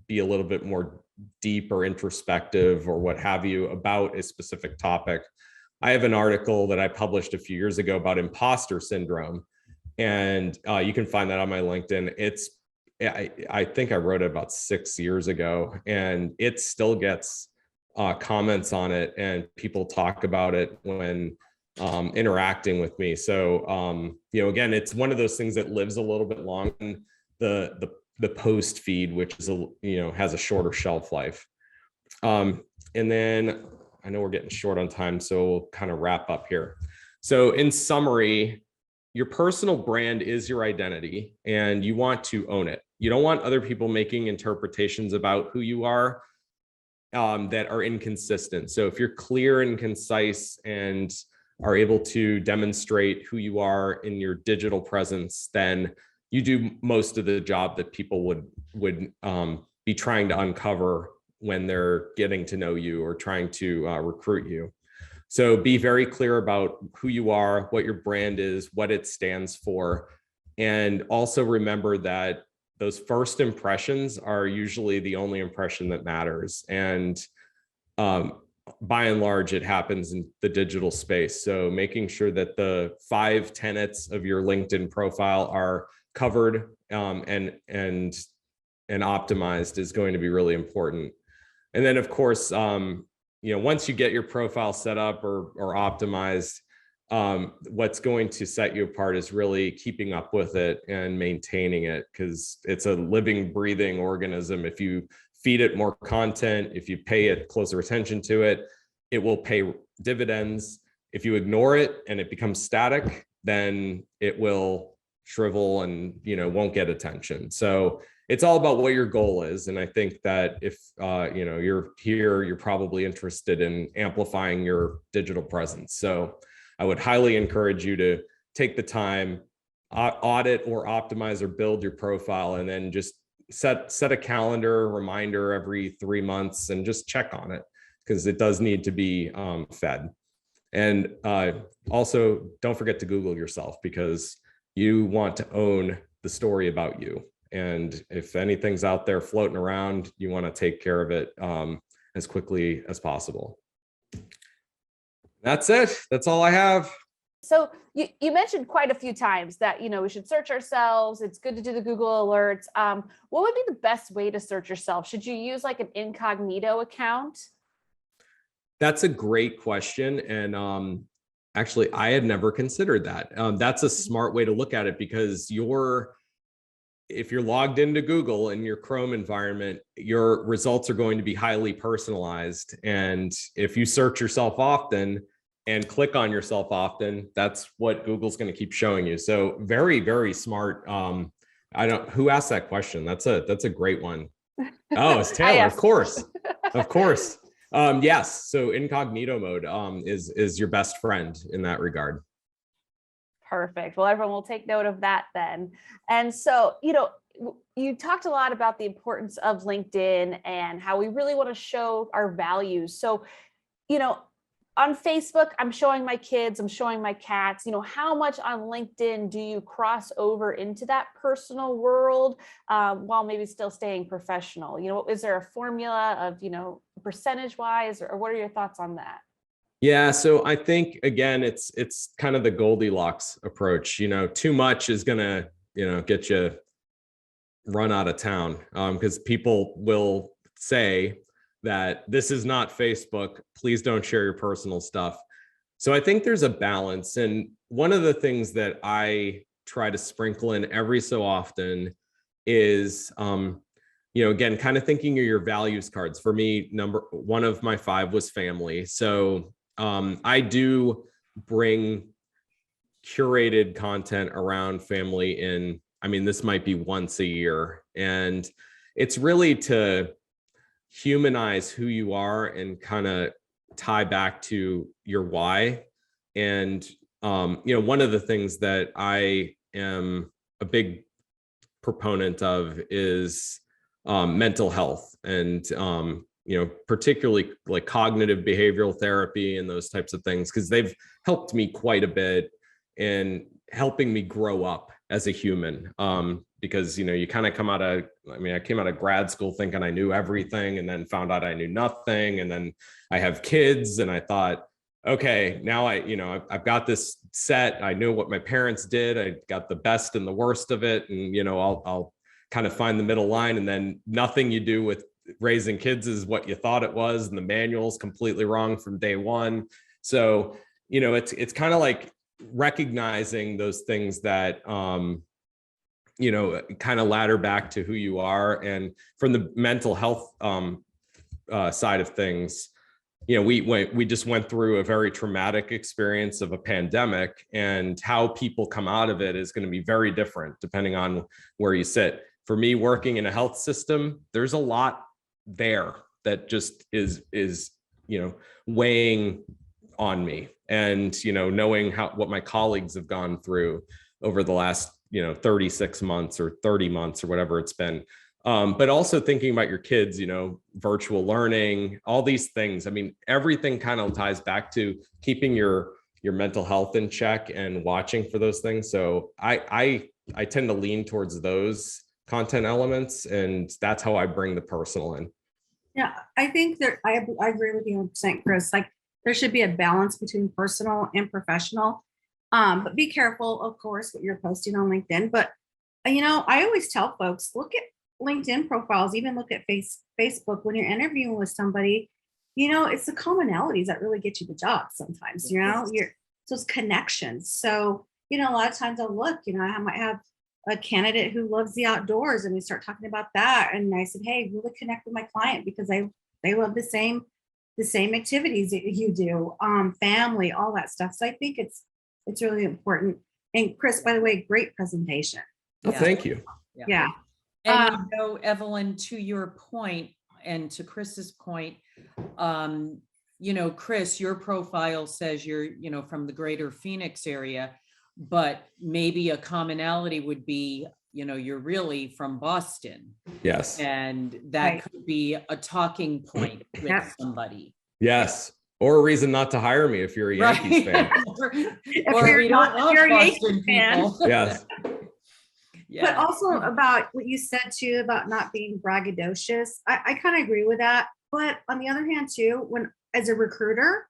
be a little bit more deep or introspective or what have you about a specific topic. I have an article that I published a few years ago about imposter syndrome. And you can find that on my LinkedIn. I think I wrote it about 6 years ago, and it still gets comments on it, and people talk about it when interacting with me. So, again, it's one of those things that lives a little bit long. The post feed, which is has a shorter shelf life. And then I know we're getting short on time, so we'll kind of wrap up here. So in summary, your personal brand is your identity, and you want to own it. You don't want other people making interpretations about who you are that are inconsistent. So if you're clear and concise and are able to demonstrate who you are in your digital presence, then you do most of the job that people would be trying to uncover when they're getting to know you or trying to recruit you. So be very clear about who you are, what your brand is, what it stands for. And also remember that those first impressions are usually the only impression that matters. And by and large, it happens in the digital space. So making sure that the 5 tenets of your LinkedIn profile are covered and optimized is going to be really important. And then, of course, once you get your profile set up or optimized, what's going to set you apart is really keeping up with it and maintaining it, because it's a living, breathing organism. If you feed it more content, if you pay it closer attention to it, it will pay dividends. If you ignore it and it becomes static, then it will shrivel and won't get attention. So it's all about what your goal is. And I think that if you're here, you're probably interested in amplifying your digital presence. So I would highly encourage you to take the time, audit or optimize or build your profile, and then just set a calendar reminder every 3 months and just check on it, because it does need to be fed. And also, don't forget to Google yourself, because you want to own the story about you. And if anything's out there floating around, you want to take care of it as quickly as possible. That's it. That's all I have. So you mentioned quite a few times that, we should search ourselves. It's good to do the Google alerts. What would be the best way to search yourself? Should you use like an incognito account? That's a great question. And actually, I had never considered that. That's a smart way to look at it, because if you're logged into Google in your Chrome environment, your results are going to be highly personalized. And if you search yourself often and click on yourself often, that's what Google's going to keep showing you. So very, very smart. Who asked that question? That's a great one. Oh, it's Taylor. Of course. Of course. Yes. So incognito mode is your best friend in that regard. Perfect. Well, everyone will take note of that then. And so, you talked a lot about the importance of LinkedIn and how we really want to show our values. So, on Facebook, I'm showing my kids, I'm showing my cats, how much on LinkedIn do you cross over into that personal world while maybe still staying professional? Is there a formula of, percentage wise, or what are your thoughts on that? Yeah, so I think, again, it's kind of the Goldilocks approach. Too much is gonna, get you run out of town, because people will say that this is not Facebook. Please don't share your personal stuff. So I think there's a balance. And one of the things that I try to sprinkle in every so often is, again, kind of thinking of your values cards. For me, number one of my 5 was family. So I do bring curated content around family in, I mean, this might be once a year. And it's really to humanize who you are and kind of tie back to your why. And, one of the things that I am a big proponent of is mental health and, particularly like cognitive behavioral therapy and those types of things, because they've helped me quite a bit in helping me grow up as a human. Because, you kind of come out of, I came out of grad school thinking I knew everything and then found out I knew nothing. And then I have kids and I thought, okay, now I've got this set. I knew what my parents did. I got the best and the worst of it. And, I'll kind of find the middle line. And then nothing you do with raising kids is what you thought it was. And the manual's completely wrong from day one. So, it's kind of like recognizing those things that, kind of ladder back to who you are. And from the mental health side of things, we just went through a very traumatic experience of a pandemic, and how people come out of it is going to be very different depending on where you sit. For me, working in a health system, there's a lot there that just is weighing on me, and knowing what my colleagues have gone through over the last 36 months or 30 months or whatever it's been. But also thinking about your kids, virtual learning, all these things. I mean, everything kind of ties back to keeping your mental health in check and watching for those things. So I tend to lean towards those content elements, and that's how I bring the personal in. Yeah, I think that I agree with you 100%, Chris. Like, there should be a balance between personal and professional. But be careful, of course, what you're posting on LinkedIn. But I always tell folks, look at LinkedIn profiles, even look at Facebook when you're interviewing with somebody. It's the commonalities that really get you the job sometimes. Those connections. So a lot of times I'll look. I might have a candidate who loves the outdoors, and we start talking about that. And I said, hey, really connect with my client because they love the same activities that you do, family, all that stuff. So I think it's really important. And Chris, by the way, great presentation. Oh, thank you. Yeah. And Evelyn, to your point and to Chris's point, Chris, your profile says you're, from the greater Phoenix area, but maybe a commonality would be, you're really from Boston. Yes. And that could be a talking point with somebody. Yes. Or a reason not to hire me if you're a Yankees fan. or we don't want Boston people. Yes. Yeah. But also about what you said too, about not being braggadocious. I kind of agree with that. But on the other hand too, when as a recruiter,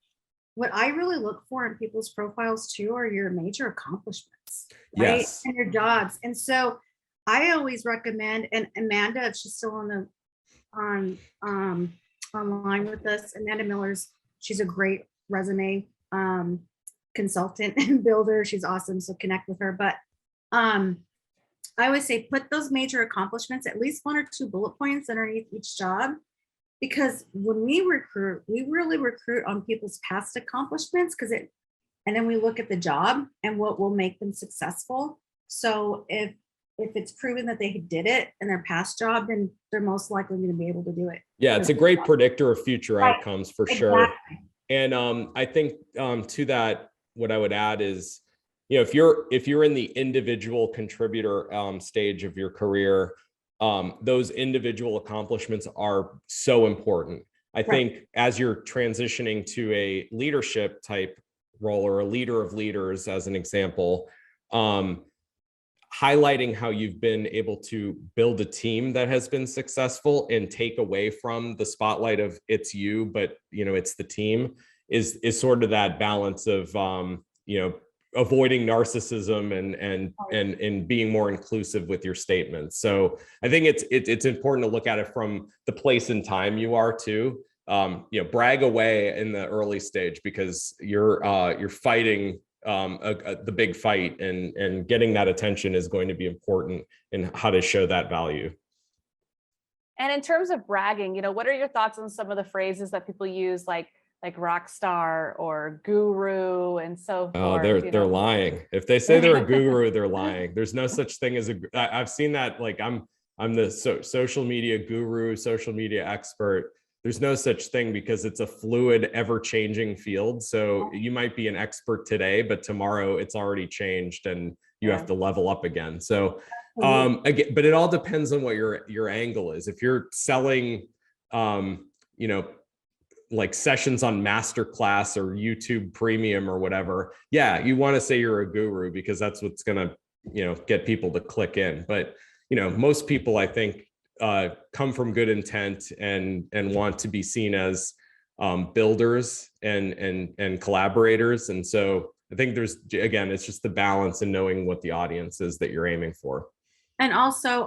what I really look for in people's profiles too are your major accomplishments, right? Yes. And your jobs. And so I always recommend, and Amanda, if she's still online with us, Amanda she's a great resume consultant and builder. She's awesome. So connect with her. But I always say put those major accomplishments, at least 1 or 2 bullet points underneath each job, because when we recruit, we really recruit on people's past accomplishments, and then we look at the job and what will make them successful. So if it's proven that they did it in their past job, then they're most likely going to be able to do it. Yeah, it's a great predictor of future outcomes for sure. And I think to that, what I would add is, if you're in the individual contributor stage of your career, those individual accomplishments are so important. I think as you're transitioning to a leadership type role or a leader of leaders, as an example, highlighting how you've been able to build a team that has been successful and take away from the spotlight of it's you, but it's the team is sort of that balance of avoiding narcissism and being more inclusive with your statements. So I think it's important to look at it from the place and time you are too. brag away in the early stage, because you're fighting the big fight, and getting that attention is going to be important in how to show that value. And in terms of bragging, what are your thoughts on some of the phrases that people use, like rock star or guru and so forth? They're lying. If they say they're a guru, they're lying. There's no such thing as I've seen that. Like I'm the social media guru, social media expert. There's no such thing, because it's a fluid, ever-changing field. So you might be an expert today, but tomorrow it's already changed and you have to level up again. So again, but it all depends on what your angle is. If you're selling like sessions on Masterclass or YouTube Premium or whatever, yeah, you want to say you're a guru, because that's what's going to get people to click in. But most people, I think, come from good intent and want to be seen as builders and collaborators. And so I think again, it's just the balance and knowing what the audience is that you're aiming for. And also,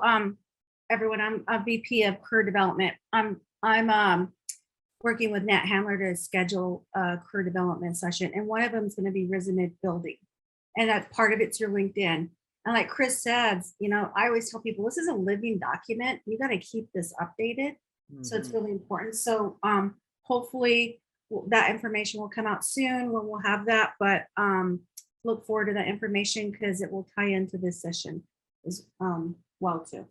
everyone, I'm a VP of career development. I'm working with Nat Handler to schedule a career development session, and one of them is going to be resume building, and that part of it's your LinkedIn. And like Chris says, I always tell people, this is a living document. You got to keep this updated. So it's really important. So hopefully that information will come out soon when we'll have that, but look forward to that information, because it will tie into this session as well too.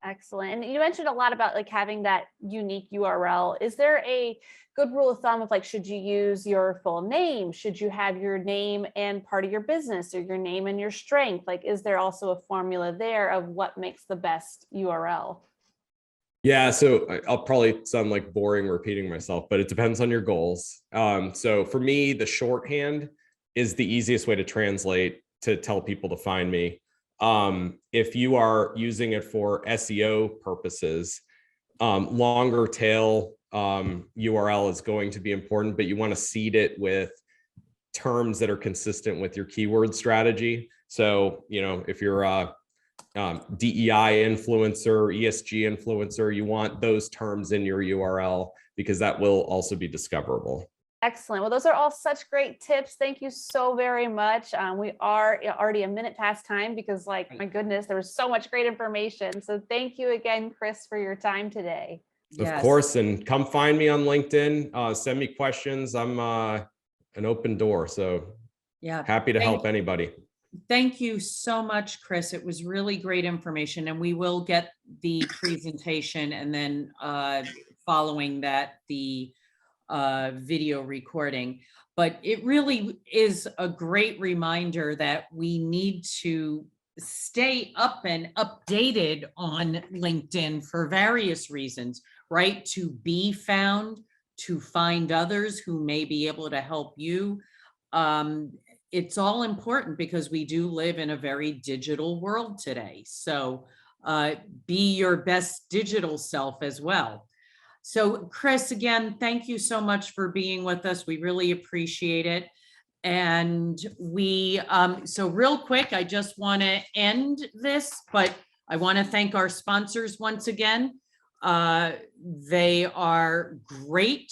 Excellent. And you mentioned a lot about having that unique URL. Is there a good rule of thumb of should you use your full name? Should you have your name and part of your business, or your name and your strength? Is there also a formula there of what makes the best URL? Yeah, so I'll probably sound like boring repeating myself, but it depends on your goals. So for me, the shorthand is the easiest way to translate to tell people to find me. If you are using it for SEO purposes, longer tail URL is going to be important, but you want to seed it with terms that are consistent with your keyword strategy. So, if you're a DEI influencer, ESG influencer, you want those terms in your URL, because that will also be discoverable. Excellent. Well, those are all such great tips. Thank you so very much. We are already a minute past time, because my goodness, there was so much great information. So thank you again, Chris, for your time today. Of course. And come find me on LinkedIn. Send me questions. I'm an open door. So happy to help anybody. Thank you so much, Chris. It was really great information, and we will get the presentation, and then following that, the video recording. But it really is a great reminder that we need to stay up and updated on LinkedIn for various reasons, right? To be found, to find others who may be able to help you. It's all important, because we do live in a very digital world today. So be your best digital self as well. So Chris, again, thank you so much for being with us. We really appreciate it. And so real quick, I just want to end this, but I want to thank our sponsors once again. They are great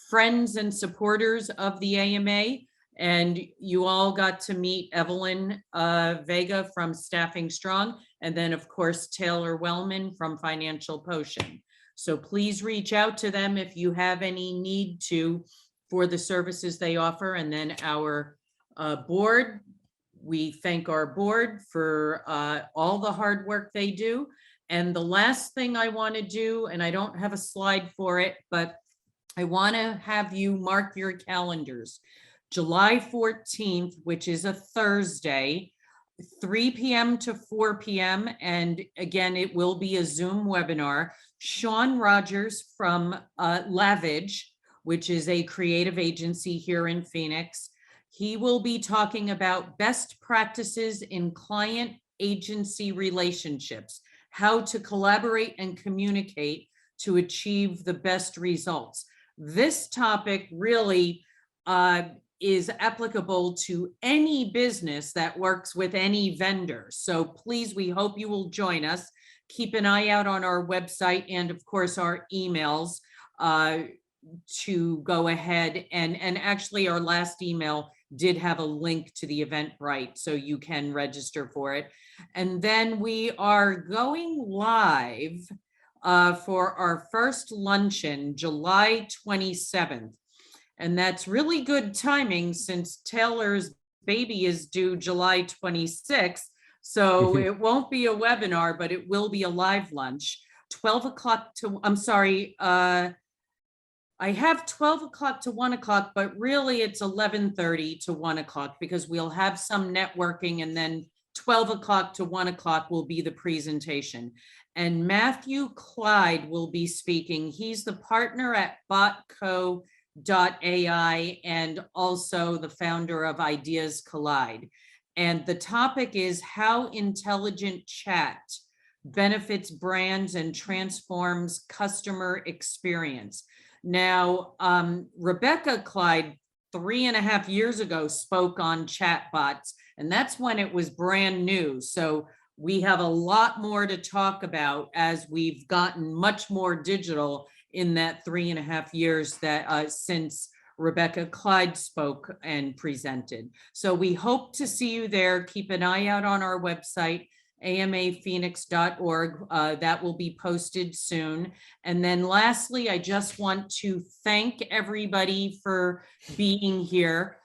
friends and supporters of the AMA. And you all got to meet Evelyn Vega from Staffing Strong, and then of course, Taylor Wellman from Financial Potion. So please reach out to them if you have any need for the services they offer. And then our board, we thank our board for all the hard work they do. And the last thing I want to do, and I don't have a slide for it, but I want to have you mark your calendars. July 14th, which is a Thursday, 3 p.m. to 4 p.m. And again, it will be a Zoom webinar. Sean Rogers from Lavage, which is a creative agency here in Phoenix. He will be talking about best practices in client agency relationships, how to collaborate and communicate to achieve the best results. This topic really is applicable to any business that works with any vendor. So please, we hope you will join us. Keep an eye out on our website and of course our emails. to go ahead and actually our last email did have a link to the Eventbrite, so you can register for it. And then we are going live for our first luncheon, July 27th. And that's really good timing since Taylor's baby is due July 26th. So it won't be a webinar, but it will be a live lunch, 12 o'clock to, I'm sorry, I have 12 o'clock to 1 o'clock, but really it's 11:30 to 1 o'clock because we'll have some networking, and then 12 o'clock to 1 o'clock will be the presentation. And Matthew Clyde will be speaking. He's the partner at botco.ai and also the founder of Ideas Collide. And the topic is how intelligent chat benefits brands and transforms customer experience. Now, Rebecca Clyde, 3.5 years ago, spoke on chatbots, and that's when it was brand new. So we have a lot more to talk about as we've gotten much more digital in that 3.5 years that since Rebecca Clyde spoke and presented. So we hope to see you there. Keep an eye out on our website, amaphoenix.org. That will be posted soon. And then lastly, I just want to thank everybody for being here.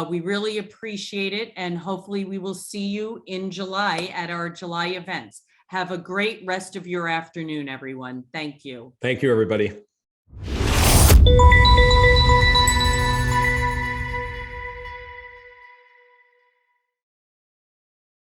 We really appreciate it. And hopefully we will see you in July at our July events. Have a great rest of your afternoon, everyone. Thank you. Thank you, everybody.